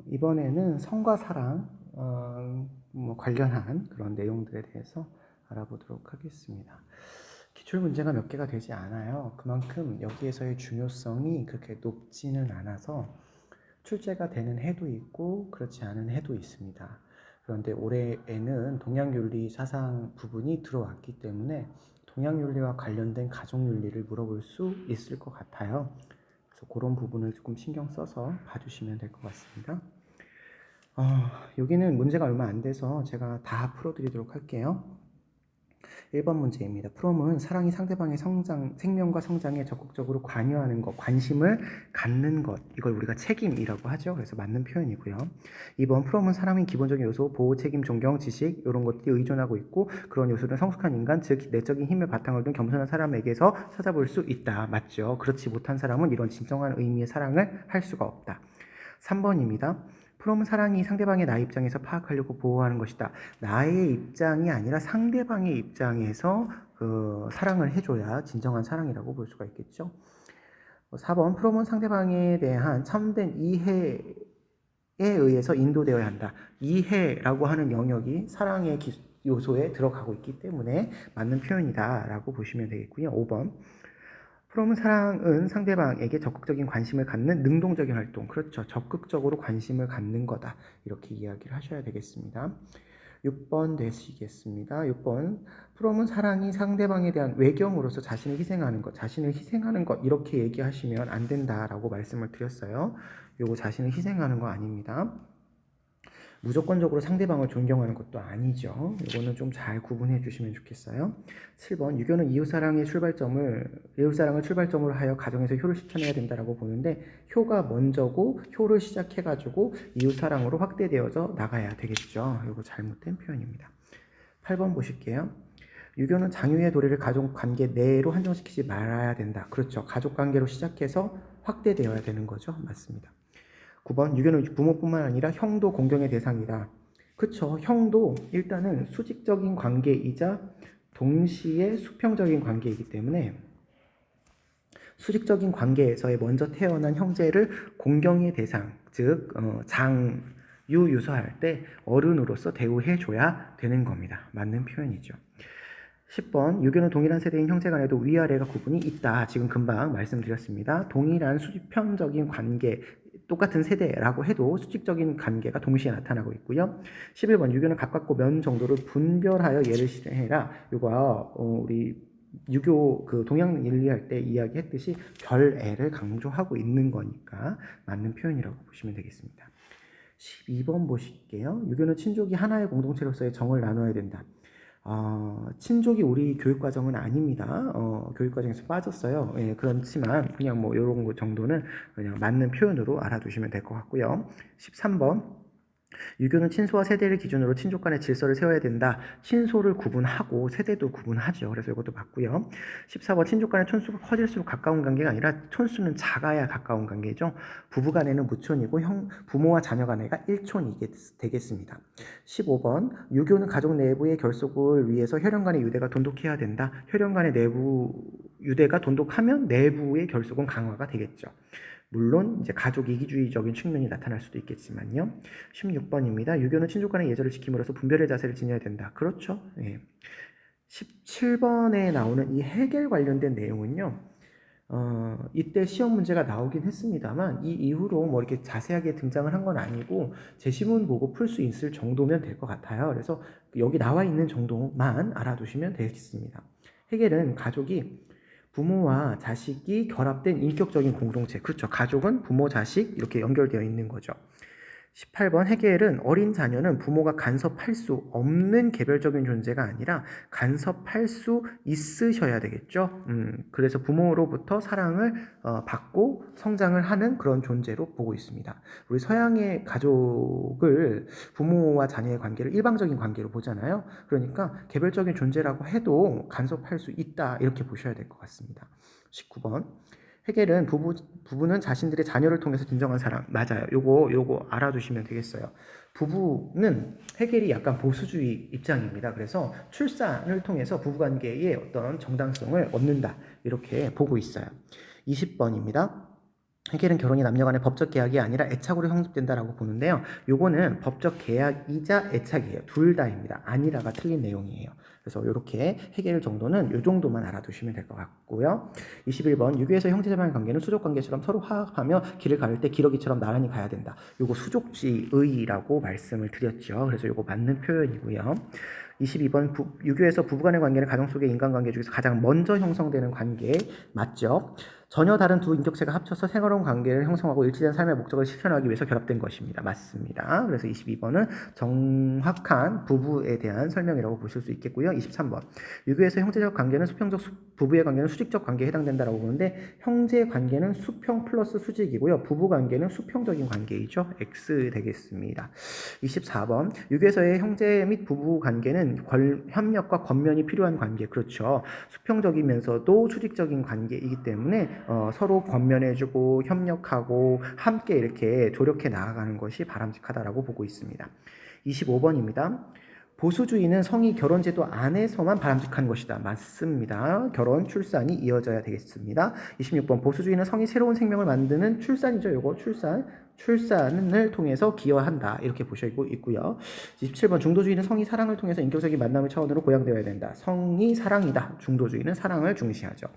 이번에는 성과 사랑 관련한 그런 내용들에 대해서 알아보도록 하겠습니다. 기출 문제가 몇 개가 되지 않아요. 그만큼 여기에서의 중요성이 그렇게 높지는 않아서 출제가 되는 해도 있고 그렇지 않은 해도 있습니다. 그런데 올해에는 동양윤리 사상 부분이 들어왔기 때문에 동양윤리와 관련된 가족윤리를 물어볼 수 있을 것 같아요. 그래서 그런 부분을 조금 신경 써서 봐주시면 될 것 같습니다. 여기는 문제가 얼마 안 돼서 제가 다 풀어드리도록 할게요. 1번 문제입니다. 프롬은 사랑이 상대방의 생명과 성장에 적극적으로 관여하는 것, 관심을 갖는 것, 이걸 우리가 책임이라고 하죠. 그래서 맞는 표현이고요. 2번 프롬은 사람의 기본적인 요소, 보호, 책임, 존경, 지식 이런 것들이 의존하고 있고 그런 요소는 성숙한 인간, 즉 내적인 힘의 바탕을 둔 겸손한 사람에게서 찾아볼 수 있다. 맞죠? 그렇지 못한 사람은 이런 진정한 의미의 사랑을 할 수가 없다. 3번입니다. 프롬은 사랑이 상대방의 나 입장에서 파악하려고 보호하는 것이다. 나의 입장이 아니라 상대방의 입장에서 사랑을 해줘야 진정한 사랑이라고 볼 수가 있겠죠. 4번 프롬은 상대방에 대한 참된 이해에 의해서 인도되어야 한다. 이해라고 하는 영역이 사랑의 요소에 들어가고 있기 때문에 맞는 표현이다 라고 보시면 되겠고요. 5번 프롬은 사랑은 상대방에게 적극적인 관심을 갖는 능동적인 활동. 그렇죠. 적극적으로 관심을 갖는 거다. 이렇게 이야기를 하셔야 되겠습니다. 6번 되시겠습니다. 6번 프롬은 사랑이 상대방에 대한 외경으로서 자신을 희생하는 것 이렇게 얘기하시면 안 된다라고 말씀을 드렸어요. 요거 자신을 희생하는 거 아닙니다. 무조건적으로 상대방을 존경하는 것도 아니죠. 이거는 좀 잘 구분해 주시면 좋겠어요. 7번 유교는 이웃사랑을 출발점으로 하여 가정에서 효를 실천해야 된다라고 보는데 효가 먼저고 효를 시작해가지고 이웃사랑으로 확대되어져 나가야 되겠죠. 이거 잘못된 표현입니다. 8번 보실게요. 유교는 장유의 도리를 가족관계 내로 한정시키지 말아야 된다. 그렇죠. 가족관계로 시작해서 확대되어야 되는 거죠. 맞습니다. 9번 유교는 부모뿐만 아니라 형도 공경의 대상이다. 그쵸. 형도 일단은 수직적인 관계이자 동시에 수평적인 관계이기 때문에 수직적인 관계에서의 먼저 태어난 형제를 공경의 대상, 즉 유서할 때 어른으로서 대우해줘야 되는 겁니다. 맞는 표현이죠. 10번 유교는 동일한 세대인 형제 간에도 위아래가 구분이 있다. 지금 금방 말씀드렸습니다. 동일한 수평적인 관계, 똑같은 세대라고 해도 수직적인 관계가 동시에 나타나고 있고요. 11번 유교는 가깝고 먼 정도를 분별하여 예를 실행해라. 이거 우리 유교 동양 윤리할 때 이야기했듯이 별애를 강조하고 있는 거니까 맞는 표현이라고 보시면 되겠습니다. 12번 보실게요. 유교는 친족이 하나의 공동체로서의 정을 나눠야 된다. 친족이 우리 교육과정은 아닙니다. 교육과정에서 빠졌어요. 예, 그렇지만 그냥 뭐 이런 거 정도는 그냥 맞는 표현으로 알아두시면 될 것 같고요. 13번 유교는 친소와 세대를 기준으로 친족 간의 질서를 세워야 된다. 친소를 구분하고 세대도 구분하죠. 그래서 이것도 맞고요. 14번 친족 간의 촌수가 커질수록 가까운 관계가 아니라 촌수는 작아야 가까운 관계죠. 부부 간에는 무촌이고 부모와 자녀 간에가 일촌이 되겠습니다. 15번 유교는 가족 내부의 결속을 위해서 혈연 간의 유대가 돈독해야 된다. 혈연 간의 내부 유대가 돈독하면 내부의 결속은 강화가 되겠죠. 물론 이제 가족 이기주의적인 측면이 나타날 수도 있겠지만요. 16번입니다. 유교는 친족 간의 예절을 지킴으로써 분별의 자세를 지녀야 된다. 그렇죠. 예. 17번에 나오는 이 해결 관련된 내용은요. 이때 시험 문제가 나오긴 했습니다만 이 이후로 뭐 이렇게 자세하게 등장을 한 건 아니고 제시문 보고 풀 수 있을 정도면 될 것 같아요. 그래서 여기 나와 있는 정도만 알아두시면 되겠습니다. 해결은 가족이 부모와 자식이 결합된 인격적인 공동체. 그렇죠. 가족은 부모, 자식 이렇게 연결되어 있는 거죠. 18번 해겔은 어린 자녀는 부모가 간섭할 수 없는 개별적인 존재가 아니라 간섭할 수 있으셔야 되겠죠. 그래서 부모로부터 사랑을 받고 성장을 하는 그런 존재로 보고 있습니다. 우리 서양의 가족을 부모와 자녀의 관계를 일방적인 관계로 보잖아요. 그러니까 개별적인 존재라고 해도 간섭할 수 있다 이렇게 보셔야 될 것 같습니다. 19번 해겔은 부부는 자신들의 자녀를 통해서 진정한 사랑. 맞아요. 요거 알아두시면 되겠어요. 부부는 해겔이 약간 보수주의 입장입니다. 그래서 출산을 통해서 부부관계의 어떤 정당성을 얻는다. 이렇게 보고 있어요. 20번입니다. 해결은 결혼이 남녀 간의 법적 계약이 아니라 애착으로 성립된다라고 보는데요. 요거는 법적 계약이자 애착이에요. 둘 다입니다. 아니라가 틀린 내용이에요. 그래서 이렇게 해결 정도는 요 정도만 알아두시면 될 것 같고요. 21번 유교에서 형제자매의 관계는 수족 관계처럼 서로 화합하며 길을 가를 때 기러기처럼 나란히 가야 된다. 요거 수족지의라고 말씀을 드렸죠. 그래서 요거 맞는 표현이고요. 22번 유교에서 부부간의 관계는 가정 속의 인간관계 중에서 가장 먼저 형성되는 관계 맞죠? 전혀 다른 두 인격체가 합쳐서 생활한 관계를 형성하고 일치된 삶의 목적을 실현하기 위해서 결합된 것입니다. 맞습니다. 그래서 22번은 정확한 부부에 대한 설명이라고 보실 수 있겠고요. 23번 유교에서 형제적 관계는 수평적 부부의 관계는 수직적 관계에 해당된다라고 보는데 형제 관계는 수평 플러스 수직이고요. 부부 관계는 수평적인 관계이죠. X 되겠습니다. 24번 유교에서의 형제 및 부부 관계는 협력과 권면이 필요한 관계 그렇죠. 수평적이면서도 수직적인 관계이기 때문에 서로 권면해주고 협력하고 함께 이렇게 조력해 나아가는 것이 바람직하다라고 보고 있습니다. 25번입니다. 보수주의는 성이 결혼제도 안에서만 바람직한 것이다. 맞습니다. 결혼, 출산이 이어져야 되겠습니다. 26번 보수주의는 성이 새로운 생명을 만드는 출산이죠. 요거 출산을 통해서 기여한다. 이렇게 보시고 있고요. 27번 중도주의는 성이 사랑을 통해서 인격적인 만남의 차원으로 고양되어야 된다. 성이 사랑이다. 중도주의는 사랑을 중시하죠.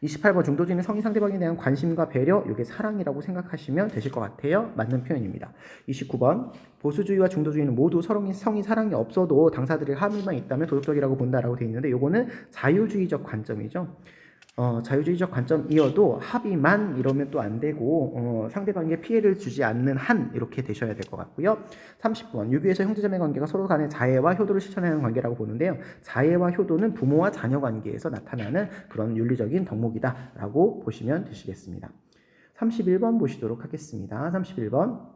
28번 중도주의는 성이 상대방에 대한 관심과 배려, 이게 사랑이라고 생각하시면 되실 것 같아요. 맞는 표현입니다. 29번 보수주의와 중도주의는 모두 성이 사랑이 없어도 당사들의 합의만 있다면 도덕적이라고 본다라고 되어 있는데 요거는 자유주의적 관점이죠. 자유주의적 관점이어도 합의만 이러면 또 안 되고 상대방에게 피해를 주지 않는 한 이렇게 되셔야 될 것 같고요. 30번 유교에서 형제자매 관계가 서로 간의 자애와 효도를 실천하는 관계라고 보는데요. 자애와 효도는 부모와 자녀 관계에서 나타나는 그런 윤리적인 덕목이다라고 보시면 되시겠습니다. 31번 보시도록 하겠습니다. 31번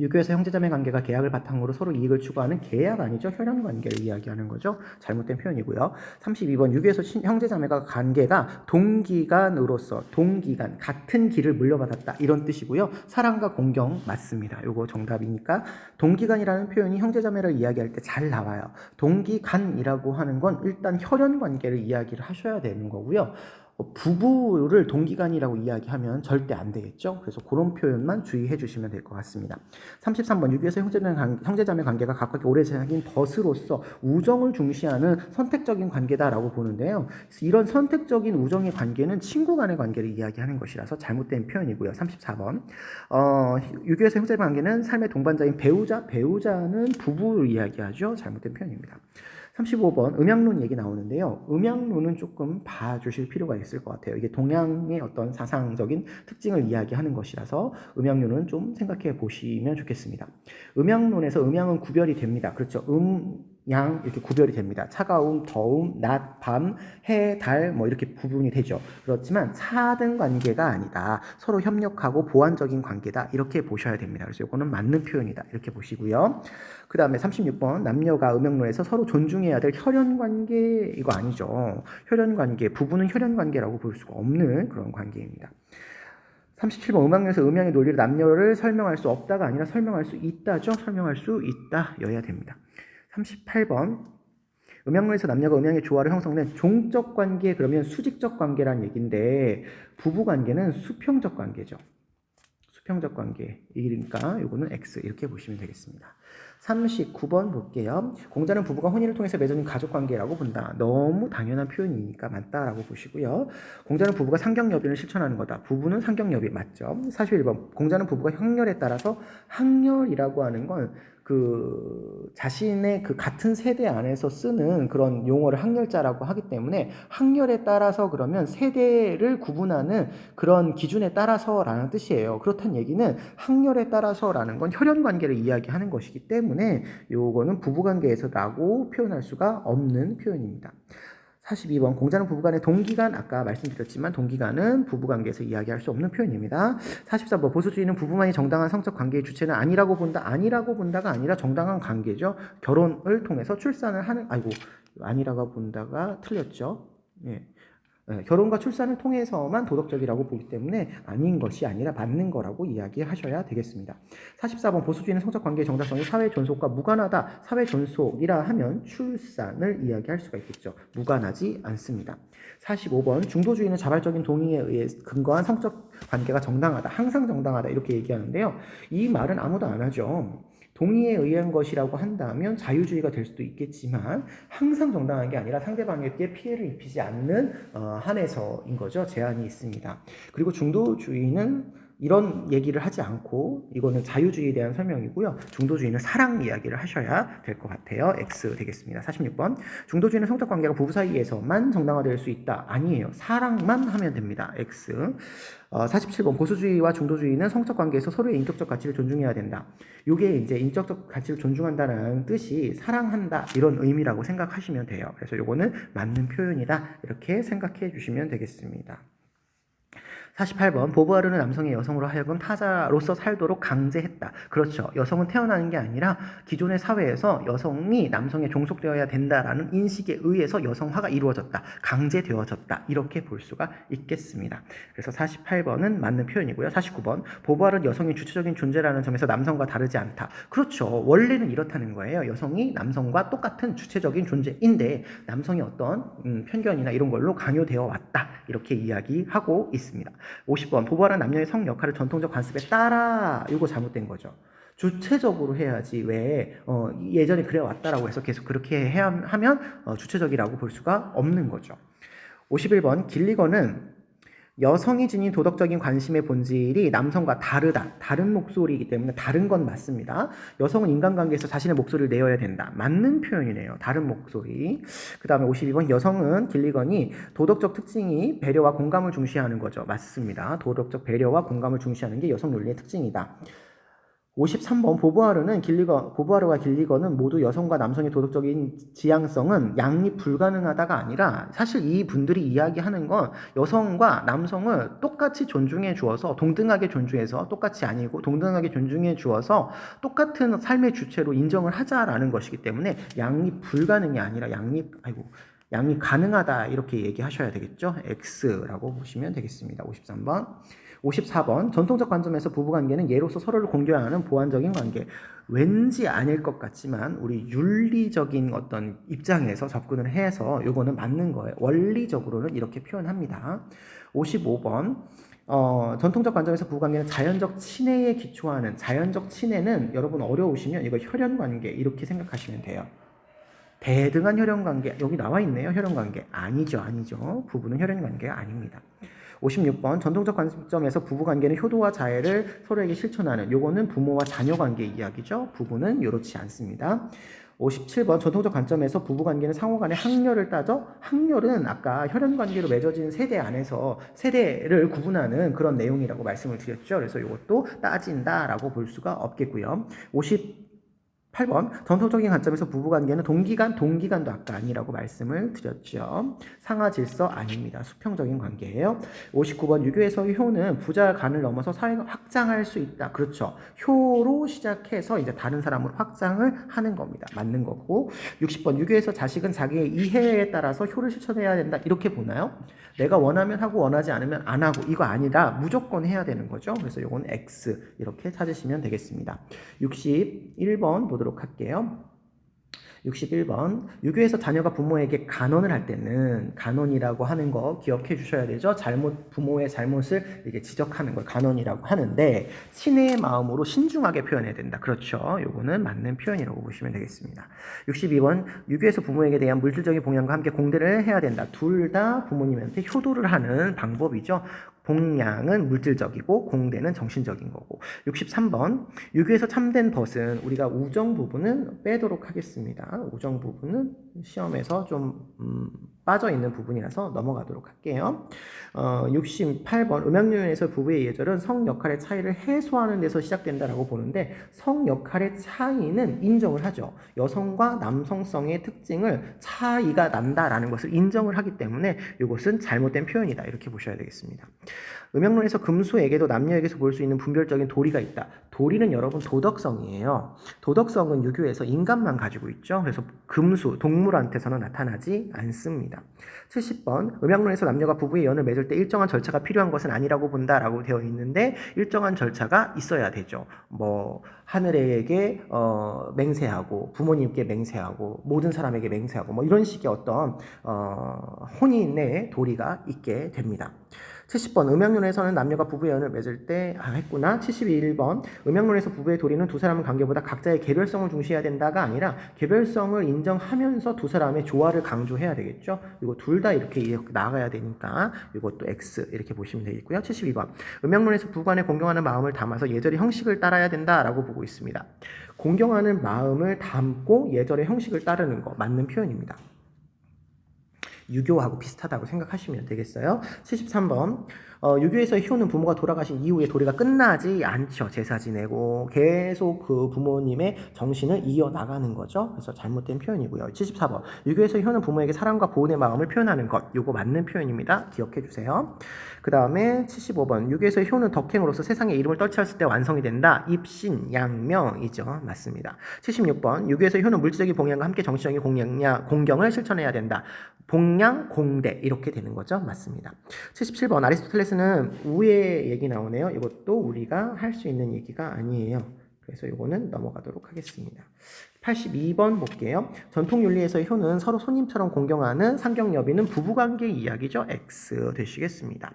유교에서 형제자매 관계가 계약을 바탕으로 서로 이익을 추구하는 계약 아니죠. 혈연 관계를 이야기하는 거죠. 잘못된 표현이고요. 32번 유교에서 형제자매가 관계가 동기간으로서 동기간 같은 길을 물려받았다 이런 뜻이고요. 사랑과 공경 맞습니다. 요거 정답이니까 동기간이라는 표현이 형제자매를 이야기할 때 잘 나와요. 동기간이라고 하는 건 일단 혈연 관계를 이야기를 하셔야 되는 거고요. 부부를 동기간이라고 이야기하면 절대 안 되겠죠. 그래서 그런 표현만 주의해 주시면 될 것 같습니다. 33번 유교에서 형제자매 관계가 각각 오래 사귄 벗으로서 우정을 중시하는 선택적인 관계다라고 보는데요. 이런 선택적인 우정의 관계는 친구 간의 관계를 이야기하는 것이라서 잘못된 표현이고요. 34번 유교에서 형제자매 관계는 삶의 동반자인 배우자는 부부를 이야기하죠. 잘못된 표현입니다. 35번 음양론 얘기 나오는데요. 음양론은 조금 봐주실 필요가 있을 것 같아요. 이게 동양의 어떤 사상적인 특징을 이야기하는 것이라서 음양론은 좀 생각해 보시면 좋겠습니다. 음양론에서 음양은 구별이 됩니다. 그렇죠. 양 이렇게 구별이 됩니다. 차가움, 더움, 낮, 밤, 해, 달 뭐 이렇게 구분이 되죠. 그렇지만 4등 관계가 아니다. 서로 협력하고 보완적인 관계다. 이렇게 보셔야 됩니다. 그래서 이거는 맞는 표현이다. 이렇게 보시고요. 그 다음에 36번 남녀가 음양론에서 서로 존중해야 될 혈연관계 이거 아니죠. 혈연관계 부부는 혈연관계라고 볼 수가 없는 그런 관계입니다. 37번 음양론에서 음양의 논리를 남녀를 설명할 수 없다가 아니라 설명할 수 있다죠. 설명할 수 있다 여야 됩니다. 38번 음양론에서 남녀가 음양의 조화를 형성된 종적 관계 그러면 수직적 관계란 얘기인데 부부 관계는 수평적 관계죠. 수평적 관계이니까 이거는 X 이렇게 보시면 되겠습니다. 39번 볼게요. 공자는 부부가 혼인을 통해서 맺어진 가족관계라고 본다. 너무 당연한 표현이니까 맞다라고 보시고요. 공자는 부부가 상경여비를 실천하는 거다. 부부는 상경여비 맞죠. 41번 공자는 부부가 형렬에 따라서 항렬이라고 하는 건 자신의 같은 세대 안에서 쓰는 그런 용어를 항렬자라고 하기 때문에 항렬에 따라서 그러면 세대를 구분하는 그런 기준에 따라서라는 뜻이에요. 그렇다는 얘기는 항렬에 따라서라는 건 혈연 관계를 이야기하는 것이기 때문에 요거는 부부관계에서라고 표현할 수가 없는 표현입니다. 42번 공자는 부부간의 동기간 아까 말씀드렸지만 동기간은 부부관계에서 이야기할 수 없는 표현입니다. 43번 보수주의는 부부만이 정당한 성적 관계의 주체는 아니라고 본다가 아니라 정당한 관계죠. 결혼을 통해서 출산을 하는 아니라고 본다가 틀렸죠. 예. 결혼과 출산을 통해서만 도덕적이라고 보기 때문에 아닌 것이 아니라 맞는 거라고 이야기하셔야 되겠습니다. 44번 보수주의는 성적 관계의 정당성이 사회 존속과 무관하다. 사회 존속이라 하면 출산을 이야기할 수가 있겠죠. 무관하지 않습니다. 45번 중도주의는 자발적인 동의에 의해 근거한 성적 관계가 정당하다, 항상 정당하다 이렇게 얘기하는데요. 이 말은 아무도 안 하죠. 동의에 의한 것이라고 한다면 자유주의가 될 수도 있겠지만 항상 정당한 게 아니라 상대방에게 피해를 입히지 않는 한에서인 거죠. 제한이 있습니다. 그리고 중도주의는 이런 얘기를 하지 않고 이거는 자유주의에 대한 설명이고요. 중도주의는 사랑 이야기를 하셔야 될 것 같아요. X 되겠습니다. 46번. 중도주의는 성적 관계가 부부 사이에서만 정당화될 수 있다. 아니에요. 사랑만 하면 됩니다. X. 47번. 보수주의와 중도주의는 성적 관계에서 서로의 인격적 가치를 존중해야 된다. 이게 이제 인격적 가치를 존중한다는 뜻이 사랑한다 이런 의미라고 생각하시면 돼요. 그래서 이거는 맞는 표현이다. 이렇게 생각해 주시면 되겠습니다. 48번. 보부아르는 남성이 여성으로 하여금 타자로서 살도록 강제했다. 그렇죠. 여성은 태어나는 게 아니라 기존의 사회에서 여성이 남성에 종속되어야 된다라는 인식에 의해서 여성화가 이루어졌다. 강제되어졌다. 이렇게 볼 수가 있겠습니다. 그래서 48번은 맞는 표현이고요. 49번. 보부아르는 여성이 주체적인 존재라는 점에서 남성과 다르지 않다. 그렇죠. 원래는 이렇다는 거예요. 여성이 남성과 똑같은 주체적인 존재인데 남성이 어떤 편견이나 이런 걸로 강요되어 왔다. 이렇게 이야기하고 있습니다. 50번. 보부아르는 남녀의 성 역할을 전통적 관습에 따라 이거 잘못된 거죠. 주체적으로 해야지 왜 예전에 그래 왔다라고 해서 계속 그렇게 해야 하면 주체적이라고 볼 수가 없는 거죠. 51번. 길리건은 여성이 지닌 도덕적인 관심의 본질이 남성과 다르다. 다른 목소리이기 때문에 다른 건 맞습니다. 여성은 인간관계에서 자신의 목소리를 내어야 된다. 맞는 표현이네요. 다른 목소리. 그 다음에 52번. 여성은 길리건이 도덕적 특징이 배려와 공감을 중시하는 거죠. 맞습니다. 도덕적 배려와 공감을 중시하는 게 여성 논리의 특징이다. 53번. 보부아르와 길리건은 모두 여성과 남성의 도덕적인 지향성은 양립 불가능하다가 아니라 사실 이 분들이 이야기하는 건 여성과 남성을 똑같이 존중해 주어서 동등하게 존중해서 똑같이 아니고 동등하게 존중해 주어서 똑같은 삶의 주체로 인정을 하자라는 것이기 때문에 양립 불가능이 아니라 양립 가능하다 이렇게 얘기하셔야 되겠죠. X라고 보시면 되겠습니다. 53번. 54번. 전통적 관점에서 부부관계는 예로서 서로를 공경하는 보완적인 관계. 왠지 아닐 것 같지만 우리 윤리적인 어떤 입장에서 접근을 해서 이거는 맞는 거예요. 원리적으로는 이렇게 표현합니다. 55번. 전통적 관점에서 부부관계는 자연적 친애에 기초하는 자연적 친애는 여러분 어려우시면 이거 혈연관계 이렇게 생각하시면 돼요. 대등한 혈연관계 여기 나와 있네요. 혈연관계 아니죠. 부부는 혈연관계가 아닙니다. 56번. 전통적 관점에서 부부관계는 효도와 자애를 서로에게 실천하는 요거는 부모와 자녀관계 이야기죠. 부부는 이렇지 않습니다. 57번. 전통적 관점에서 부부관계는 상호간의 학렬을 따져 학렬은 아까 혈연관계로 맺어진 세대 안에서 세대를 구분하는 그런 내용이라고 말씀을 드렸죠. 그래서 이것도 따진다라고 볼 수가 없겠고요. 8번. 전통적인 관점에서 부부관계는 동기간도 아까 아니라고 말씀을 드렸죠. 상하질서 아닙니다. 수평적인 관계예요. 59번. 유교에서의 효는 부자 간을 넘어서 사회가 확장할 수 있다. 그렇죠. 효로 시작해서 이제 다른 사람으로 확장을 하는 겁니다. 맞는 거고. 60번. 유교에서 자식은 자기의 이해에 따라서 효를 실천해야 된다. 이렇게 보나요? 내가 원하면 하고 원하지 않으면 안 하고 이거 아니라 무조건 해야 되는 거죠. 그래서 이건 X 이렇게 찾으시면 되겠습니다. 61번 보도록 할게요. 61번. 유교에서 자녀가 부모에게 간언을 할 때는 간언이라고 하는 거 기억해 주셔야 되죠. 부모의 잘못을 이게 지적하는 걸 간언이라고 하는데 친애의 마음으로 신중하게 표현해야 된다. 그렇죠. 요거는 맞는 표현이라고 보시면 되겠습니다. 62번. 유교에서 부모에게 대한 물질적인 봉양과 함께 공대를 해야 된다. 둘 다 부모님한테 효도를 하는 방법이죠. 봉양은 물질적이고 공대는 정신적인 거고. 63번. 유교에서 참된 벗은 우리가 우정 부분은 빼도록 하겠습니다. 우정 부분은 시험에서 좀 빠져있는 부분이라서 넘어가도록 할게요. 68번. 음양요연에서 부부의 예절은 성 역할의 차이를 해소하는 데서 시작된다라고 보는데 성 역할의 차이는 인정을 하죠. 여성과 남성성의 특징을 차이가 난다라는 것을 인정을 하기 때문에 이것은 잘못된 표현이다. 이렇게 보셔야 되겠습니다. 음양론에서 금수에게도 남녀에게서 볼 수 있는 분별적인 도리가 있다. 도리는 여러분 도덕성이에요. 도덕성은 유교에서 인간만 가지고 있죠. 그래서 금수, 동물한테서는 나타나지 않습니다. 70번. 음양론에서 남녀가 부부의 연을 맺을 때 일정한 절차가 필요한 것은 아니라고 본다라고 되어 있는데 일정한 절차가 있어야 되죠. 하늘에게 맹세하고 부모님께 맹세하고 모든 사람에게 맹세하고 이런 식의 어떤 혼인의 도리가 있게 됩니다. 70번 음양론에서는 남녀가 부부의 연을 맺을 때 했구나. 71번 음양론에서 부부의 도리는 두 사람의 관계보다 각자의 개별성을 중시해야 된다가 아니라 개별성을 인정하면서 두 사람의 조화를 강조해야 되겠죠. 이거 둘 다 이렇게 나가야 되니까 이것도 X 이렇게 보시면 되겠고요. 72번 음양론에서 부부 간에 공경하는 마음을 담아서 예절의 형식을 따라야 된다라고 보고 있습니다. 공경하는 마음을 담고 예절의 형식을 따르는 거 맞는 표현입니다. 유교하고 비슷하다고 생각하시면 되겠어요. 73번 유교에서의 효는 부모가 돌아가신 이후에 도리가 끝나지 않죠. 제사 지내고 계속 그 부모님의 정신을 이어나가는 거죠. 그래서 잘못된 표현이고요. 74번 유교에서의 효는 부모에게 사랑과 보온의 마음을 표현하는 것. 이거 맞는 표현입니다. 기억해 주세요. 그 다음에 75번 유교에서의 효는 덕행으로서 세상에 이름을 떨치었을 때 완성이 된다. 입신, 양명이죠. 맞습니다. 76번 유교에서의 효는 물질적인 봉양과 함께 정신적인 공경을 실천해야 된다. 봉양, 공대 이렇게 되는 거죠. 맞습니다. 77번 아리스토텔레스는 우의 얘기 나오네요. 이것도 우리가 할 수 있는 얘기가 아니에요. 그래서 이거는 넘어가도록 하겠습니다. 82번 볼게요. 전통윤리에서의 효는 서로 손님처럼 공경하는 상경여비는 부부관계 이야기죠. X 되시겠습니다.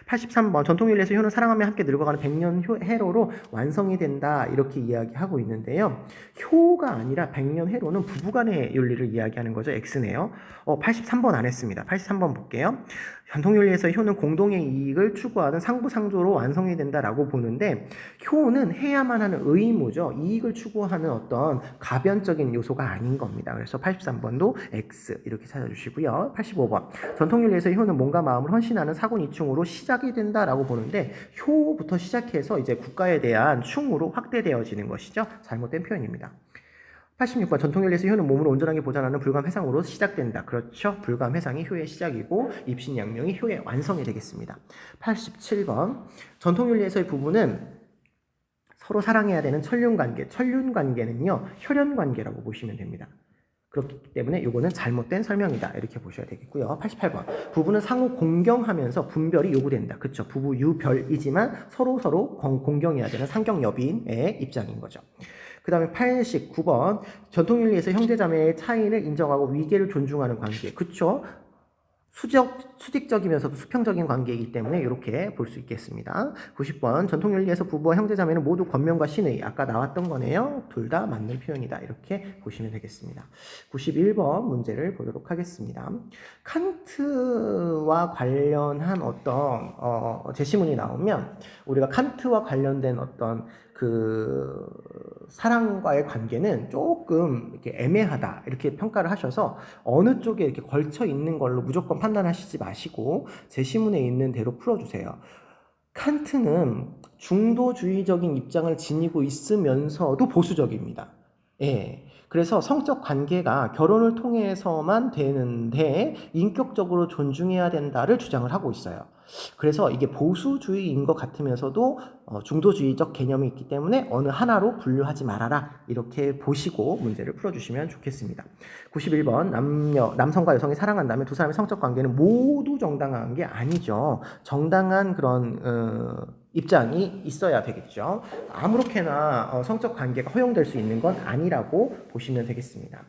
83번 전통윤리에서 효는 사랑하며 함께 늙어가는 백년해로로 완성이 된다 이렇게 이야기하고 있는데요. 효가 아니라 백년해로는 부부간의 윤리를 이야기하는 거죠. X네요. 83번 안 했습니다. 83번 볼게요. 전통윤리에서 효는 공동의 이익을 추구하는 상부상조로 완성이 된다라고 보는데 효는 해야만 하는 의무죠. 이익을 추구하는 어떤 가변적인 요소가 아닌 겁니다. 그래서 83번도 X 이렇게 찾아주시고요. 85번 전통윤리에서 효는 몸과 마음을 헌신하는 사군이충으로 시작이 된다라고 보는데 효부터 시작해서 이제 국가에 대한 충으로 확대되어지는 것이죠. 잘못된 표현입니다. 86번 전통윤리에서 효는 몸을 온전하게 보존하는 불감회상으로 시작된다. 그렇죠. 불감회상이 효의 시작이고 입신양명이 효의 완성이 되겠습니다. 87번 전통윤리에서의 부부는 서로 사랑해야 되는 천륜관계. 천륜관계는요. 혈연관계라고 보시면 됩니다. 그렇기 때문에 이거는 잘못된 설명이다. 이렇게 보셔야 되겠고요. 88번 부부는 상호 공경하면서 분별이 요구된다. 그렇죠. 부부 유별이지만 서로 공경해야 되는 상경여비인의 입장인 거죠. 그 다음에 89번 전통윤리에서 형제자매의 차이를 인정하고 위계를 존중하는 관계. 그쵸? 수직적이면서도 수평적인 관계이기 때문에 이렇게 볼 수 있겠습니다. 90번 전통윤리에서 부부와 형제자매는 모두 권명과 신의. 아까 나왔던 거네요. 둘 다 맞는 표현이다. 이렇게 보시면 되겠습니다. 91번 문제를 보도록 하겠습니다. 칸트와 관련한 어떤 제시문이 나오면 우리가 칸트와 관련된 어떤 그 사랑과의 관계는 조금 이렇게 애매하다 이렇게 평가를 하셔서 어느 쪽에 이렇게 걸쳐 있는 걸로 무조건 판단하시지 마시고 제시문에 있는 대로 풀어주세요. 칸트는 중도주의적인 입장을 지니고 있으면서도 보수적입니다. 예. 그래서 성적 관계가 결혼을 통해서만 되는데 인격적으로 존중해야 된다를 주장을 하고 있어요. 그래서 이게 보수주의인 것 같으면서도 중도주의적 개념이 있기 때문에 어느 하나로 분류하지 말아라 이렇게 보시고 문제를 풀어주시면 좋겠습니다. 91번 남성과 여성이 사랑한다면 두 사람의 성적 관계는 모두 정당한 게 아니죠. 정당한 그런 입장이 있어야 되겠죠. 아무렇게나 성적 관계가 허용될 수 있는 건 아니라고 보시면 되겠습니다.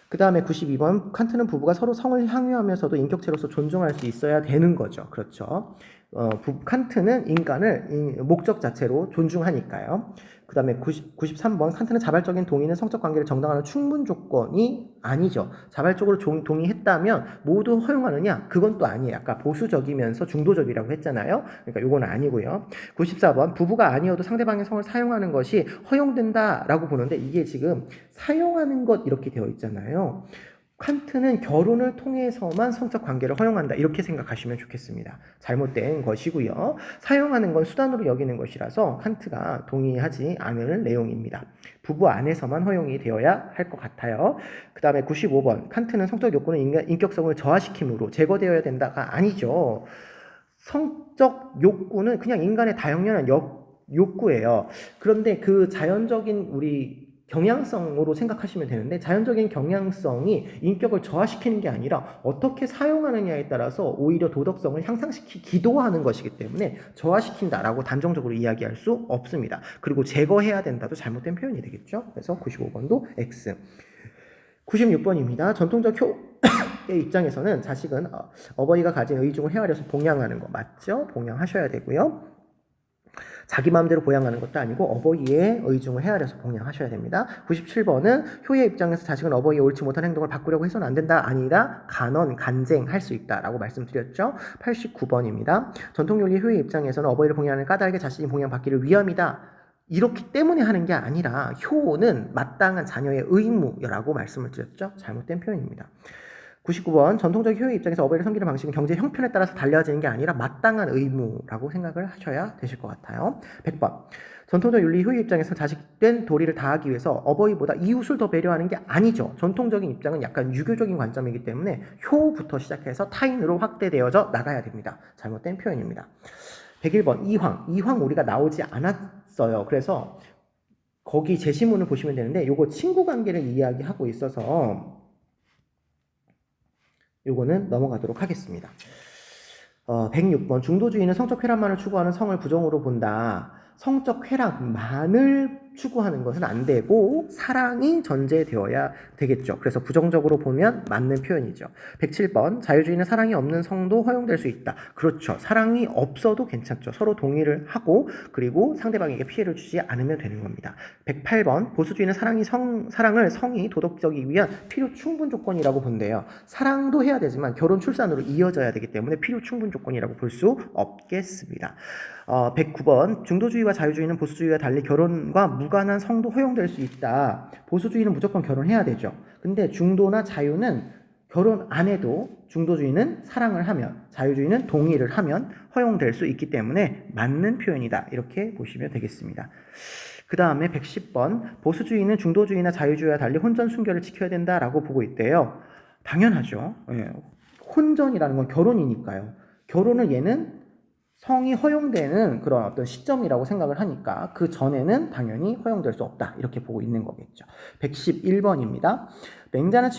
그 다음에 92번 칸트는 부부가 서로 성을 향유하면서도 인격체로서 존중할 수 있어야 되는 거죠. 그렇죠. 칸트는 인간을 목적 자체로 존중하니까요. 그 다음에 93번 칸트는 자발적인 동의는 성적 관계를 정당화하는 충분 조건이 아니죠. 자발적으로 동의했다면 모두 허용하느냐? 그건 또 아니에요. 아까 보수적이면서 중도적이라고 했잖아요. 그러니까 이건 아니고요. 94번 부부가 아니어도 상대방의 성을 사용하는 것이 허용된다라고 보는데 이게 지금 사용하는 것 이렇게 되어 있잖아요. 칸트는 결혼을 통해서만 성적 관계를 허용한다 이렇게 생각하시면 좋겠습니다. 잘못된 것이고요. 사용하는 건 수단으로 여기는 것이라서 칸트가 동의하지 않을 내용입니다. 부부 안에서만 허용이 되어야 할 것 같아요. 그 다음에 95번 칸트는 성적 욕구는 인격성을 저하시킴으로 제거되어야 된다가 아니죠. 성적 욕구는 그냥 인간의 다영연한 욕구예요. 그런데 그 자연적인 우리 경향성으로 생각하시면 되는데 자연적인 경향성이 인격을 저하시키는 게 아니라 어떻게 사용하느냐에 따라서 오히려 도덕성을 향상시키기도 하는 것이기 때문에 저하시킨다라고 단정적으로 이야기할 수 없습니다. 그리고 제거해야 된다도 잘못된 표현이 되겠죠. 그래서 95번도 X. 96번입니다. 전통적 효의 입장에서는 자식은 어버이가 가진 의중을 헤아려서 봉양하는 거 맞죠? 봉양하셔야 되고요. 자기 마음대로 봉양하는 것도 아니고 어버이의 의중을 헤아려서 봉양하셔야 됩니다. 97번은 효의 입장에서 자식은 어버이의 옳지 못한 행동을 바꾸려고 해서는 안 된다. 아니라 간언, 간쟁할 수 있다라고 말씀드렸죠. 89번입니다. 전통윤리 효의 입장에서는 어버이를 봉양하는 까닭에 자신이 봉양받기를 위함이다. 이렇기 때문에 하는 게 아니라 효는 마땅한 자녀의 의무라고 말씀을 드렸죠. 잘못된 표현입니다. 99번 전통적 효의 입장에서 어버이를 섬기는 방식은 경제 형편에 따라서 달라지는 게 아니라 마땅한 의무라고 생각을 하셔야 되실 것 같아요. 100번 전통적 윤리 효의 입장에서 자식된 도리를 다하기 위해서 어버이보다 이웃을 더 배려하는 게 아니죠. 전통적인 입장은 약간 유교적인 관점이기 때문에 효부터 시작해서 타인으로 확대되어져 나가야 됩니다. 잘못된 표현입니다. 101번 이황 우리가 나오지 않았어요. 그래서 거기 제시문을 보시면 되는데 요거 친구 관계를 이야기하고 있어서 요거는 넘어가도록 하겠습니다. 106번 중도주의는 성적 쾌락만을 추구하는 성을 부정으로 본다. 성적 쾌락만을 추구하는 것은 안 되고 사랑이 전제되어야 되겠죠. 그래서 부정적으로 보면 맞는 표현이죠. 107번 자유주의는 사랑이 없는 성도 허용될 수 있다. 그렇죠. 사랑이 없어도 괜찮죠. 서로 동의를 하고 그리고 상대방에게 피해를 주지 않으면 되는 겁니다. 108번 보수주의는 사랑을 성이 도덕적이기 위한 필요 충분 조건이라고 본대요. 사랑도 해야 되지만 결혼 출산으로 이어져야 되기 때문에 필요 충분 조건이라고 볼 수 없겠습니다. 109번 중도주의와 자유주의는 보수주의와 달리 결혼과 무관한 성도 허용될 수 있다. 보수주의는 무조건 결혼해야 되죠. 근데 중도나 자유는 결혼 안 해도 중도주의는 사랑을 하면 자유주의는 동의를 하면 허용될 수 있기 때문에 맞는 표현이다. 이렇게 보시면 되겠습니다. 그 다음에 110번 보수주의는 중도주의나 자유주의와 달리 혼전 순결을 지켜야 된다라고 보고 있대요. 당연하죠. 예. 혼전이라는 건 결혼이니까요. 결혼을 얘는 성이 허용되는 그런 어떤 시점이라고 생각을 하니까 그 전에는 당연히 허용될 수 없다. 이렇게 보고 있는 거겠죠. 111번입니다. 맹자는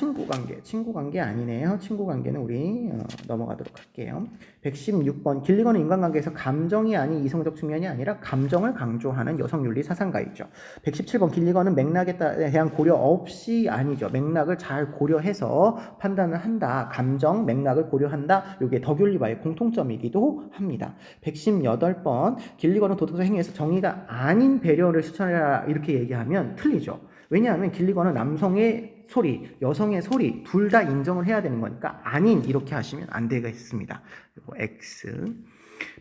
친구관계 아니네요. 친구관계는 우리 넘어가도록 할게요. 116번 길리건은 인간관계에서 감정이 아닌 이성적 측면이 아니라 감정을 강조하는 여성윤리 사상가이죠. 117번 길리건은 맥락에 대한 고려 없이 아니죠. 맥락을 잘 고려해서 판단을 한다. 감정, 맥락을 고려한다. 이게 덕윤리와의 공통점이기도 합니다. 118번 길리건은 도덕적 행위에서 정의가 아닌 배려를 실천해라 이렇게 얘기하면 틀리죠. 왜냐하면 길리건은 남성의 소리, 여성의 소리 둘 다 인정을 해야 되는 거니까 아닌 이렇게 하시면 안 되겠습니다. 그리고 X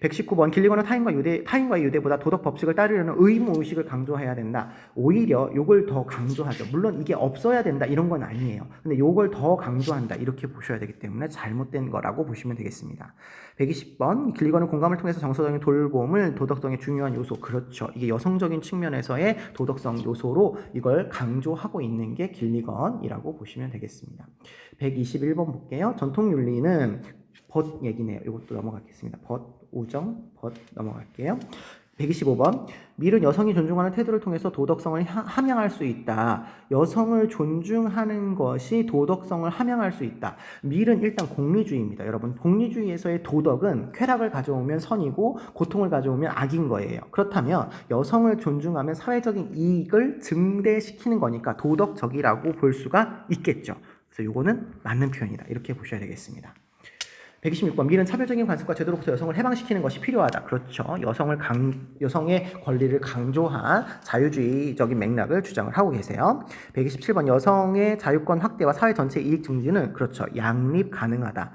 119번 길리건은 타인과의 유대보다 도덕 법칙을 따르려는 의무의식을 강조해야 된다. 오히려 요걸 더 강조하죠. 물론 이게 없어야 된다 이런 건 아니에요. 근데 요걸 더 강조한다 이렇게 보셔야 되기 때문에 잘못된 거라고 보시면 되겠습니다. 120번 길리건은 공감을 통해서 정서적인 돌봄을 도덕성의 중요한 요소. 그렇죠. 이게 여성적인 측면에서의 도덕성 요소로 이걸 강조하고 있는 게 길리건이라고 보시면 되겠습니다. 121번 볼게요. 전통윤리는 벗 얘기네요. 이것도 넘어가겠습니다. 우정, 넘어갈게요. 125번 밀은 여성이 존중하는 태도를 통해서 도덕성을 함양할 수 있다. 여성을 존중하는 것이 도덕성을 함양할 수 있다. 밀은 일단 공리주의입니다. 여러분 공리주의에서의 도덕은 쾌락을 가져오면 선이고 고통을 가져오면 악인 거예요. 그렇다면 여성을 존중하면 사회적인 이익을 증대시키는 거니까 도덕적이라고 볼 수가 있겠죠. 그래서 이거는 맞는 표현이다. 이렇게 보셔야 되겠습니다. 126번 밀은 차별적인 관습과 제도로부터 여성을 해방시키는 것이 필요하다. 그렇죠. 여성의 권리를 강조한 자유주의적인 맥락을 주장을 하고 계세요. 127번 여성의 자유권 확대와 사회 전체 이익 증진은 그렇죠. 양립 가능하다.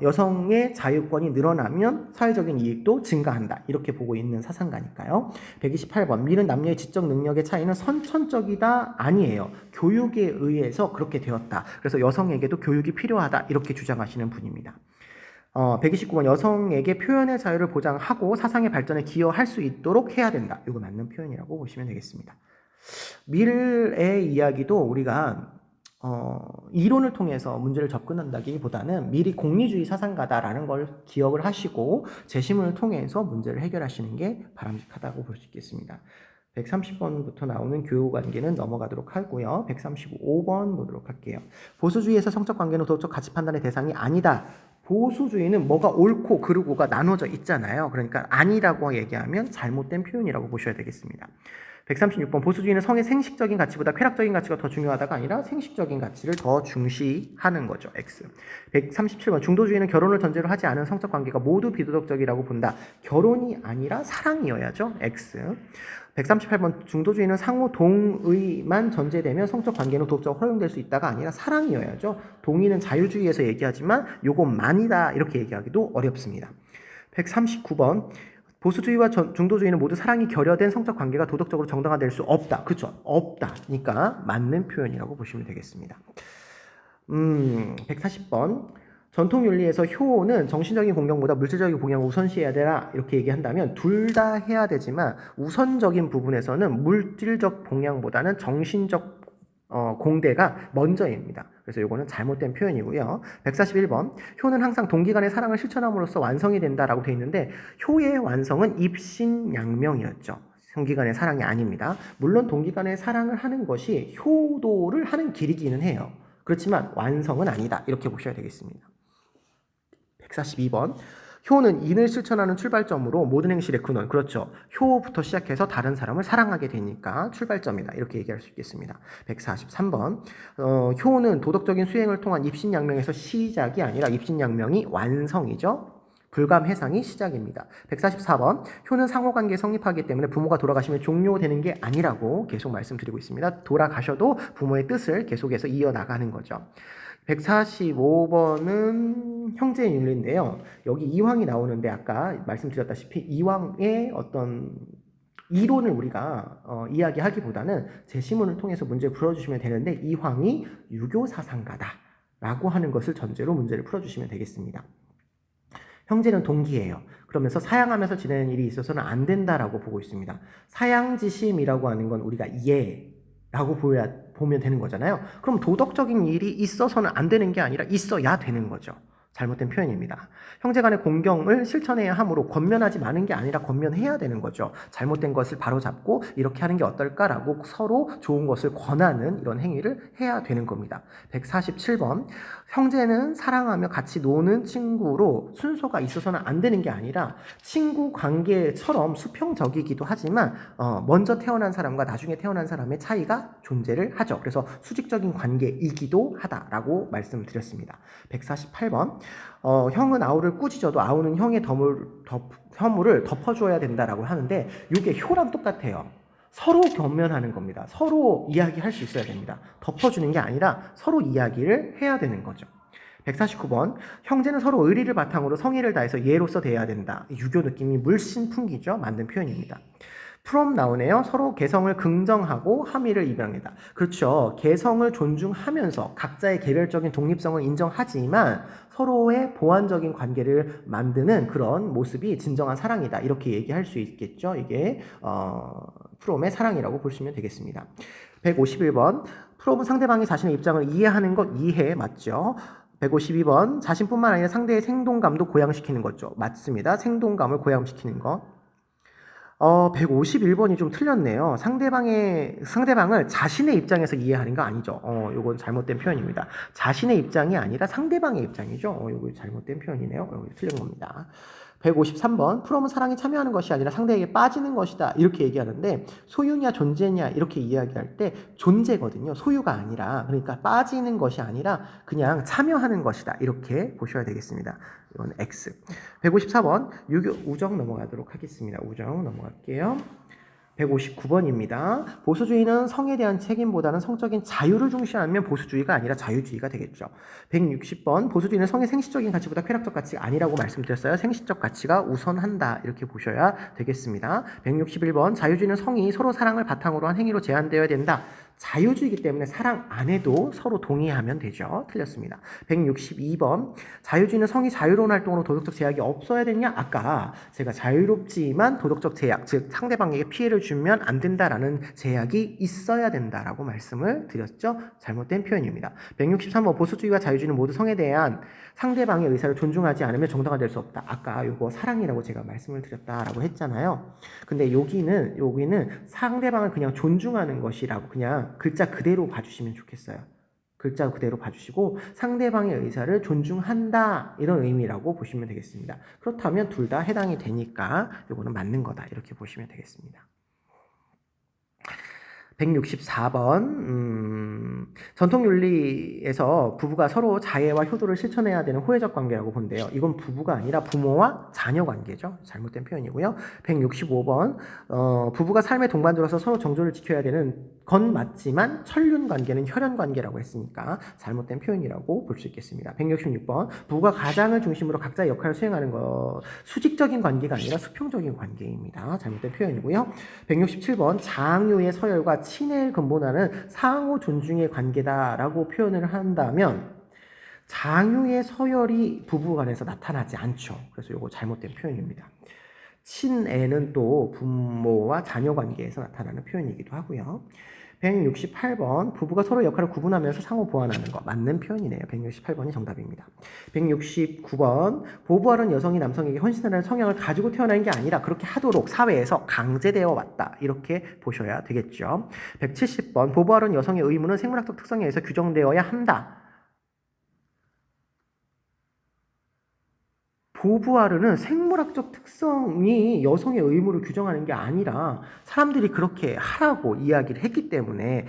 여성의 자유권이 늘어나면 사회적인 이익도 증가한다. 이렇게 보고 있는 사상가니까요. 128번 밀은 남녀의 지적 능력의 차이는 선천적이다. 아니에요. 교육에 의해서 그렇게 되었다. 그래서 여성에게도 교육이 필요하다. 이렇게 주장하시는 분입니다. 129번 여성에게 표현의 자유를 보장하고 사상의 발전에 기여할 수 있도록 해야 된다. 이거 맞는 표현이라고 보시면 되겠습니다. 밀의 이야기도 우리가 이론을 통해서 문제를 접근한다기보다는 밀이 공리주의 사상가다라는 걸 기억을 하시고 제시문을 통해서 문제를 해결하시는 게 바람직하다고 볼 수 있겠습니다. 130번부터 나오는 교우관계는 넘어가도록 하고요. 135번 보도록 할게요. 보수주의에서 성적 관계는 도덕적 가치 판단의 대상이 아니다. 보수주의는 뭐가 옳고 그르고가 나눠져 있잖아요. 그러니까 아니라고 얘기하면 잘못된 표현이라고 보셔야 되겠습니다. 136번 보수주의는 성의 생식적인 가치보다 쾌락적인 가치가 더 중요하다가 아니라 생식적인 가치를 더 중시하는 거죠. X. 137번 중도주의는 결혼을 전제로 하지 않은 성적 관계가 모두 비도덕적이라고 본다. 결혼이 아니라 사랑이어야죠. X. 138번 중도주의는 상호 동의만 전제되면 성적 관계는 도덕적으로 허용될 수 있다가 아니라 사랑이어야죠. 동의는 자유주의에서 얘기하지만 요것만이다 이렇게 얘기하기도 어렵습니다. 139번 보수주의와 중도주의는 모두 사랑이 결여된 성적 관계가 도덕적으로 정당화될 수 없다. 그렇죠? 없다니까 맞는 표현이라고 보시면 되겠습니다. 140번 전통윤리에서 효는 정신적인 공경보다 물질적인 공경을 우선시해야 되라 이렇게 얘기한다면 둘 다 해야 되지만 우선적인 부분에서는 물질적 봉양보다는 정신적 공대가 먼저입니다. 그래서 이거는 잘못된 표현이고요. 141번 효는 항상 동기 간의 사랑을 실천함으로써 완성이 된다라고 되어 있는데 효의 완성은 입신양명이었죠. 동기 간의 사랑이 아닙니다. 물론 동기 간의 사랑을 하는 것이 효도를 하는 길이기는 해요. 그렇지만 완성은 아니다. 이렇게 보셔야 되겠습니다. 142번 효는 인을 실천하는 출발점으로 모든 행실의 근원. 그렇죠. 효부터 시작해서 다른 사람을 사랑하게 되니까 출발점이다. 이렇게 얘기할 수 있겠습니다. 143번 효는 도덕적인 수행을 통한 입신양명에서 시작이 아니라 입신양명이 완성이죠. 불감해상이 시작입니다. 144번 효는 상호관계에 성립하기 때문에 부모가 돌아가시면 종료되는 게 아니라고 계속 말씀드리고 있습니다. 돌아가셔도 부모의 뜻을 계속해서 이어나가는 거죠. 145번은 형제의 윤리인데요. 여기 이황이 나오는데 아까 말씀드렸다시피 이황의 어떤 이론을 우리가 이야기하기보다는 제시문을 통해서 문제를 풀어주시면 되는데 이황이 유교 사상가다라고 하는 것을 전제로 문제를 풀어주시면 되겠습니다. 형제는 동기예요. 그러면서 사양하면서 지내는 일이 있어서는 안 된다라고 보고 있습니다. 사양지심이라고 하는 건 우리가 예라고 보면 되는 거잖아요. 그럼 도덕적인 일이 있어서는 안 되는 게 아니라 있어야 되는 거죠. 잘못된 표현입니다. 형제간의 공경을 실천해야 하므로 권면하지 마는 게 아니라 권면해야 되는 거죠. 잘못된 것을 바로잡고 이렇게 하는 게 어떨까라고 서로 좋은 것을 권하는 이런 행위를 해야 되는 겁니다. 147번 형제는 사랑하며 같이 노는 친구로 순서가 있어서는 안 되는 게 아니라 친구 관계처럼 수평적이기도 하지만 먼저 태어난 사람과 나중에 태어난 사람의 차이가 존재를 하죠. 그래서 수직적인 관계이기도 하다라고 말씀드렸습니다. 148번 형은 아우를 꾸짖어도 아우는 형의 허물을 덮어줘야 된다라고 하는데 이게 효랑 똑같아요. 서로 겸면하는 겁니다. 서로 이야기할 수 있어야 됩니다. 덮어주는 게 아니라 서로 이야기를 해야 되는 거죠. 149번 형제는 서로 의리를 바탕으로 성의를 다해서 예로서 대해야 된다. 유교 느낌이 물씬 풍기죠. 맞는 표현입니다. from 나오네요. 서로 개성을 긍정하고 함의를 입양한다. 그렇죠. 개성을 존중하면서 각자의 개별적인 독립성을 인정하지만 서로의 보완적인 관계를 만드는 그런 모습이 진정한 사랑이다. 이렇게 얘기할 수 있겠죠. 이게 프롬의 사랑이라고 보시면 되겠습니다. 151번 프롬은 상대방이 자신의 입장을 이해하는 것 이해 맞죠. 152번 자신뿐만 아니라 상대의 생동감도 고양시키는 거죠. 맞습니다. 생동감을 고양시키는 것. 151번이 좀 틀렸네요. 상대방을 자신의 입장에서 이해하는 거 아니죠. 요건 잘못된 표현입니다. 자신의 입장이 아니라 상대방의 입장이죠. 요거 잘못된 표현이네요. 요거 틀린 겁니다. 153번 프롬은 사랑에 참여하는 것이 아니라 상대에게 빠지는 것이다 이렇게 얘기하는데 소유냐 존재냐 이렇게 이야기할 때 존재거든요. 소유가 아니라 그러니까 빠지는 것이 아니라 그냥 참여하는 것이다 이렇게 보셔야 되겠습니다. 이건 X. 154번 유교 우정 넘어가도록 하겠습니다. 우정 넘어갈게요. 159번입니다. 보수주의는 성에 대한 책임보다는 성적인 자유를 중시하면 보수주의가 아니라 자유주의가 되겠죠. 160번 보수주의는 성의 생식적인 가치보다 쾌락적 가치가 아니라고 말씀드렸어요. 생식적 가치가 우선한다 이렇게 보셔야 되겠습니다. 161번 자유주의는 성이 서로 사랑을 바탕으로 한 행위로 제한되어야 된다. 자유주의이기 때문에 사랑 안 해도 서로 동의하면 되죠. 틀렸습니다. 162번 자유주의는 성이 자유로운 활동으로 도덕적 제약이 없어야 되냐? 아까 제가 자유롭지만 도덕적 제약, 즉 상대방에게 피해를 주면 안 된다라는 제약이 있어야 된다라고 말씀을 드렸죠. 잘못된 표현입니다. 163번 보수주의와 자유주의는 모두 성에 대한 상대방의 의사를 존중하지 않으면 정당화될 수 없다. 아까 요거 사랑이라고 제가 말씀을 드렸다라고 했잖아요. 근데 여기는 상대방을 그냥 존중하는 것이라고 그냥 글자 그대로 봐주시면 좋겠어요. 글자 그대로 봐주시고 상대방의 의사를 존중한다 이런 의미라고 보시면 되겠습니다. 그렇다면 둘 다 해당이 되니까 요거는 맞는 거다 이렇게 보시면 되겠습니다. 164번 전통 윤리에서 부부가 서로 자애와 효도를 실천해야 되는 호혜적 관계라고 본대요. 이건 부부가 아니라 부모와 자녀 관계죠. 잘못된 표현이고요. 165번 부부가 삶의 동반자로서 서로 정조를 지켜야 되는 건 맞지만 천륜 관계는 혈연 관계라고 했으니까 잘못된 표현이라고 볼 수 있겠습니다. 166번 부부가 가장을 중심으로 각자의 역할을 수행하는 것 수직적인 관계가 아니라 수평적인 관계입니다. 잘못된 표현이고요. 167번 장유의 서열과 친애를 근본하는 상호 존중의 관계다라고 표현을 한다면 장유의 서열이 부부간에서 나타나지 않죠. 그래서 이거 잘못된 표현입니다. 친애는 또 부모와 자녀 관계에서 나타나는 표현이기도 하고요. 168번 부부가 서로 역할을 구분하면서 상호 보완하는 거 맞는 표현이네요. 168번이 정답입니다. 169번 보부하는 여성이 남성에게 헌신하는 성향을 가지고 태어난 게 아니라 그렇게 하도록 사회에서 강제되어 왔다. 이렇게 보셔야 되겠죠. 170번 보부하는 여성의 의무는 생물학적 특성에 의해서 규정되어야 한다. 보부하르는 생물학적 특성이 여성의 의무를 규정하는 게 아니라 사람들이 그렇게 하라고 이야기를 했기 때문에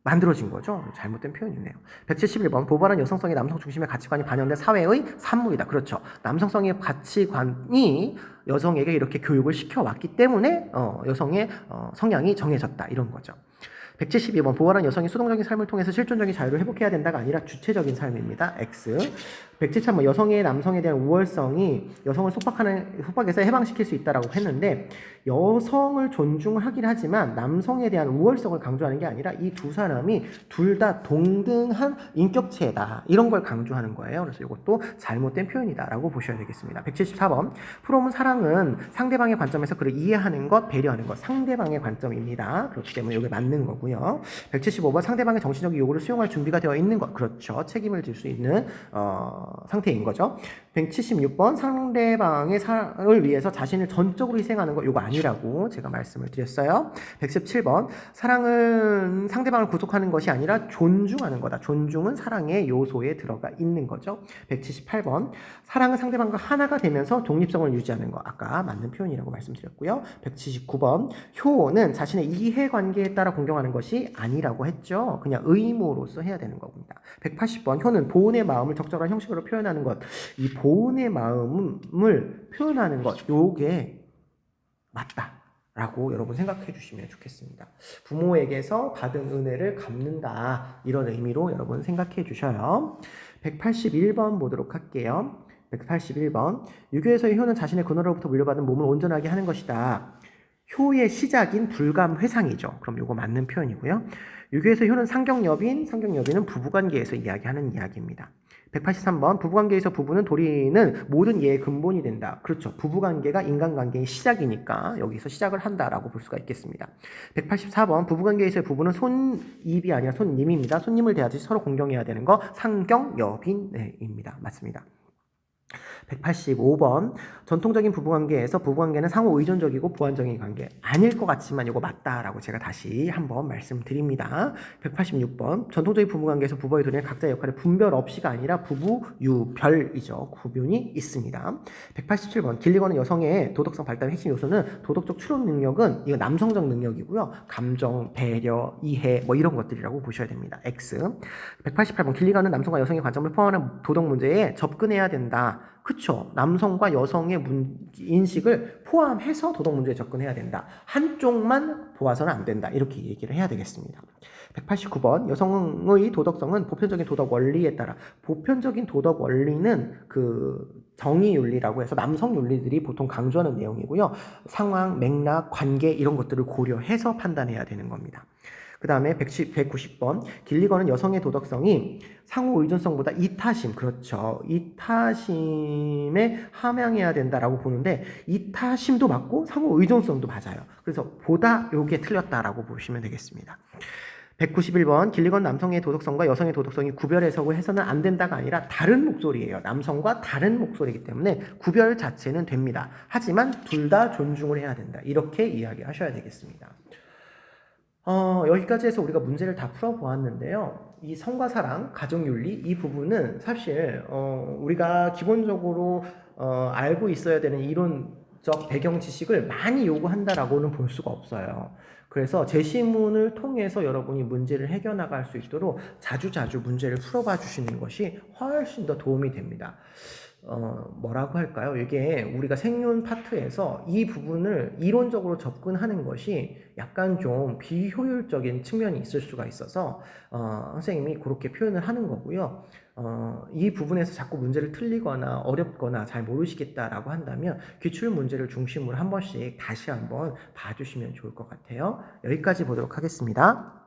만들어진 거죠. 잘못된 표현이네요. 171번 보부하는 여성성이 남성 중심의 가치관이 반영된 사회의 산물이다. 그렇죠. 남성성의 가치관이 여성에게 이렇게 교육을 시켜왔기 때문에 여성의 성향이 정해졌다. 이런 거죠. 172번 보호하는 여성이 수동적인 삶을 통해서 실존적인 자유를 회복해야 된다가 아니라 주체적인 삶입니다. X. 173번 여성의 남성에 대한 우월성이 여성을 속박에서 해방시킬 수 있다라고 했는데 여성을 존중하긴 하지만 남성에 대한 우월성을 강조하는 게 아니라 이 두 사람이 둘 다 동등한 인격체다. 이런 걸 강조하는 거예요. 그래서 이것도 잘못된 표현이다라고 보셔야 되겠습니다. 174번 프롬은 사랑은 상대방의 관점에서 그를 이해하는 것, 배려하는 것, 상대방의 관점입니다. 그렇기 때문에 이게 맞는 거고요. 175번 상대방의 정신적인 요구를 수용할 준비가 되어 있는 것. 그렇죠. 책임을 질 수 있는 상태인 거죠. 176번 상대방의 사랑을 위해서 자신을 전적으로 희생하는 거 이거 아니라고 제가 말씀을 드렸어요. 117번 사랑은 상대방을 구속하는 것이 아니라 존중하는 거다. 존중은 사랑의 요소에 들어가 있는 거죠. 178번 사랑은 상대방과 하나가 되면서 독립성을 유지하는 거 아까 맞는 표현이라고 말씀드렸고요. 179번 효는 자신의 이해관계에 따라 공경하는 것이 아니라고 했죠. 그냥 의무로서 해야 되는 겁니다. 180번 효는 보온의 마음을 적절한 형식으로 표현하는 것. 이 보온의 마음을 표현하는 것 요게 맞다라고 여러분 생각해 주시면 좋겠습니다. 부모에게서 받은 은혜를 갚는다 이런 의미로 여러분 생각해 주셔요. 181번 보도록 할게요. 181번 유교에서의 효는 자신의 근원으로부터 물려받은 몸을 온전하게 하는 것이다. 효의 시작인 불감회상이죠. 그럼 이거 맞는 표현이고요. 유교에서 효는 상경여빈, 상경여빈은 부부관계에서 이야기하는 이야기입니다. 183번 부부관계에서 부부는 도리는 모든 예의 근본이 된다. 그렇죠. 부부관계가 인간관계의 시작이니까 여기서 시작을 한다라고 볼 수가 있겠습니다. 184번 부부관계에서의 부부는 손입이 아니라 손님입니다. 손님을 대하듯이 서로 공경해야 되는 거 상경여빈입니다. 맞습니다. 185번 전통적인 부부관계에서 부부관계는 상호 의존적이고 보완적인 관계 아닐 것 같지만 이거 맞다라고 제가 다시 한번 말씀드립니다. 186번 전통적인 부부관계에서 부부의 도리는 각자의 역할의 분별 없이가 아니라 부부유별이죠. 구분이 있습니다. 187번 길리 거는 여성의 도덕성 발달의 핵심 요소는 도덕적 추론 능력은 이거 남성적 능력이고요. 감정, 배려, 이해 뭐 이런 것들이라고 보셔야 됩니다. X. 188번 길리 거는 남성과 여성의 관점을 포함한 도덕 문제에 접근해야 된다. 그쵸. 남성과 여성의 인식을 포함해서 도덕 문제에 접근해야 된다. 한쪽만 보아서는 안 된다. 이렇게 얘기를 해야 되겠습니다. 189번 여성의 도덕성은 보편적인 도덕 원리에 따라 보편적인 도덕 원리는 그 정의윤리라고 해서 남성 윤리들이 보통 강조하는 내용이고요. 상황, 맥락, 관계 이런 것들을 고려해서 판단해야 되는 겁니다. 그 다음에 190번 길리거는 여성의 도덕성이 상호 의존성보다 이타심 그렇죠. 이타심에 함양해야 된다라고 보는데 이타심도 맞고 상호 의존성도 맞아요. 그래서 보다 요게 틀렸다라고 보시면 되겠습니다. 191번 길리건 남성의 도덕성과 여성의 도덕성이 구별해서 해서는 안 된다가 아니라 다른 목소리예요. 남성과 다른 목소리이기 때문에 구별 자체는 됩니다. 하지만 둘 다 존중을 해야 된다. 이렇게 이야기하셔야 되겠습니다. 여기까지 해서 우리가 문제를 다 풀어보았는데요. 이 성과 사랑, 가정윤리 이 부분은 사실 우리가 기본적으로 알고 있어야 되는 이론적 배경 지식을 많이 요구한다라고는 볼 수가 없어요. 그래서 제시문을 통해서 여러분이 문제를 해결나갈 수 있도록 자주자주 문제를 풀어봐 주시는 것이 훨씬 더 도움이 됩니다. 뭐라고 할까요? 이게 우리가 생윤 파트에서 이 부분을 이론적으로 접근하는 것이 약간 좀 비효율적인 측면이 있을 수가 있어서 선생님이 그렇게 표현을 하는 거고요. 이 부분에서 자꾸 문제를 틀리거나 어렵거나 잘 모르시겠다라고 한다면 기출 문제를 중심으로 한 번씩 다시 한번 봐주시면 좋을 것 같아요. 여기까지 보도록 하겠습니다.